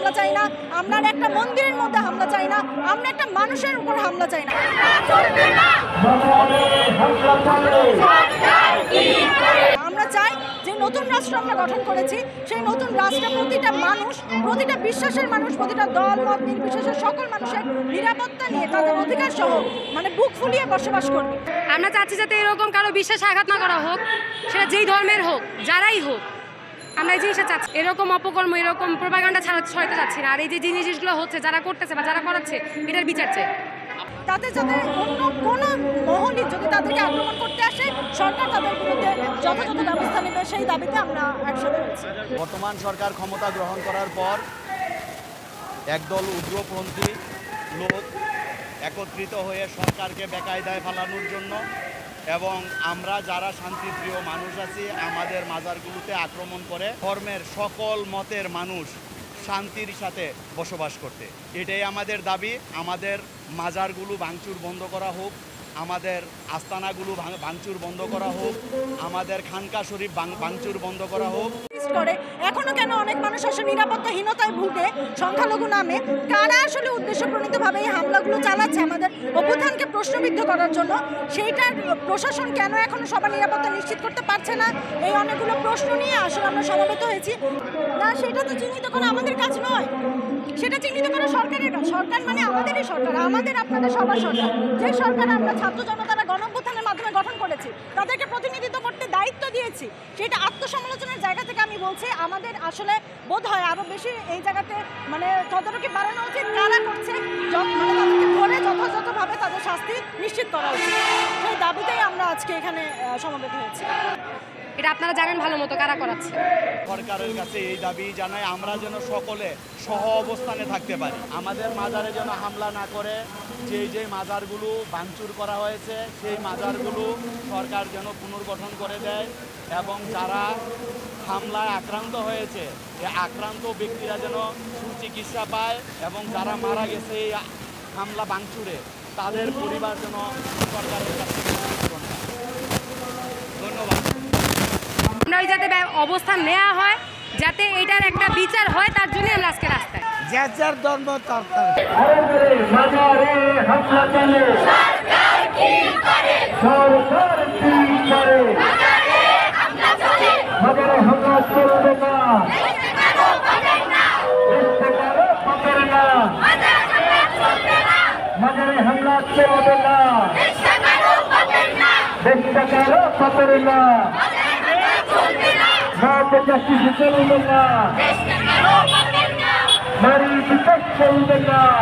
হামলা চাই না, আমরা একটা মন্দিরের মধ্যে হামলা চাই না, আমরা একটা মানুষের উপর হামলা চাই না। আমরা চাই যে নতুন রাষ্ট্র আমরা গঠন করেছি, সেই নতুন রাষ্ট্রে প্রতিটা মানুষ, প্রতিটা বিশ্বাসের মানুষ, প্রতিটা দল মত নির্বিশেষে সকল মানুষের নিরাপত্তা নিয়ে তাদের অধিকার সহ মানে বুক ফুলিয়ে বসবাস করবে। আমরা চাচ্ছি যাতে এরকম কারো বিশ্বাসে আঘাত না করা হোক, সেটা যেই ধর্মের হোক, যারাই হোক। আমরা এই জিনিসটা চাচ্ছি, এরকম অপকর্ম, এরকম প্রোপাগান্ডা ছড়াতে চাচ্ছি না। আর এই যে জিনিসগুলো হচ্ছে, যারা করতেছে বা যারা করাচ্ছে, এটার বিচার চাই। তাতে যাতে অন্য কোনো মহলই যদি তাদেরকে আক্রমণ করতে আসে, সরকার তাদের বিরুদ্ধে যথাযথ ব্যবস্থা নেবে, সেই দাবিতে আমরা একসাথে রয়েছি। বর্তমান সরকার ক্ষমতা গ্রহণ করার পর একদল উগ্রপন্থী লোক একত্রিত হয়ে সরকারকে বেকায়দায় ফেলানোর জন্য এবং আমরা যারা শান্তিপ্রিয় মানুষ আছি আমাদের মাজারগুলোতে আক্রমণ করে ধর্মের সকল মতের মানুষ শান্তির সাথে বসবাস করতে। এটাই আমাদের দাবি। আমাদের মাজারগুলো ভাঙচুর বন্ধ করা হোক, আমাদের আস্তানাগুলো ভাঙচুর বন্ধ করা হোক, আমাদের খানকা শরীফ ভাঙচুর বন্ধ করা হোক। করে এখনো কেন অনেক মানুষ আসলে নিরাপত্তাহীনতায় ভুগে সংখ্যালঘু নামে কারা আসলে উদ্দেশ্যপ্রণীতভাবে এই হামলাগুলো চালাচ্ছে আমাদের অভ্যুত্থানকে প্রশ্নবিদ্ধ করার জন্য, সেইটার প্রশাসন কেন এখনো সবার নিরাপত্তা নিশ্চিত করতে পারছে না, এই অনেকগুলো প্রশ্ন নিয়ে আসলে আমরা সমবেত হয়েছি। না, সেটা তো চিহ্নিত করা আমাদের কাজ নয়, সেটা চিহ্নিত করা সরকারের কাজ। সরকার মানে আমাদেরই সরকার, আমাদের আপনাদের সবার সরকার। যে সরকার আমরা ছাত্র জনতারা গণঅভ্যুত্থানের মাধ্যমে গঠন করেছি, তাদেরকে প্রতিনিধিত্ব করতে দায়িত্ব দিয়েছি, সেটা আত্মসমালোচনার জায়গা থেকে আমি বলছি আমাদের আসলে বোধ হয় আরও বেশি এই জায়গাতে মানে তদারকি বাড়ানো উচিত। কারা করছে মানে তাদেরকে ধরে যথাযথভাবে তাদের শাস্তি নিশ্চিত করা উচিত। সেই দাবিতেই আমরা আজকে এখানে সমবেত হয়েছি। এটা আপনারা জানেন ভালো মতো কারা করাচ্ছে। সরকারের কাছে এই দাবি জানাই আমরা যেন সকলে সহ অবস্থানে থাকতে পারি, আমাদের মাজারে যেন হামলা না করে, যেই মাজারগুলো ভাঙচুর করা হয়েছে সেই মাজারগুলো সরকার যেন পুনর্গঠন করে দেয় এবং যারা হামলায় আক্রান্ত হয়েছে এই আক্রান্ত ব্যক্তিরা যেন সুচিকিৎসা পায় এবং যারা মারা গেছে এই হামলা ভাঙচুরে তাদের পরিবার যেন সরকারের কাছে ধন্যবাদ। আমরা যাতে অবস্থান নেওয়া হয়, যাতে এটার একটা বিচার হয়, তার জন্য আমরা আজকে রাস্তায়। যার ধর্ম তার Mari kita selalu dengar.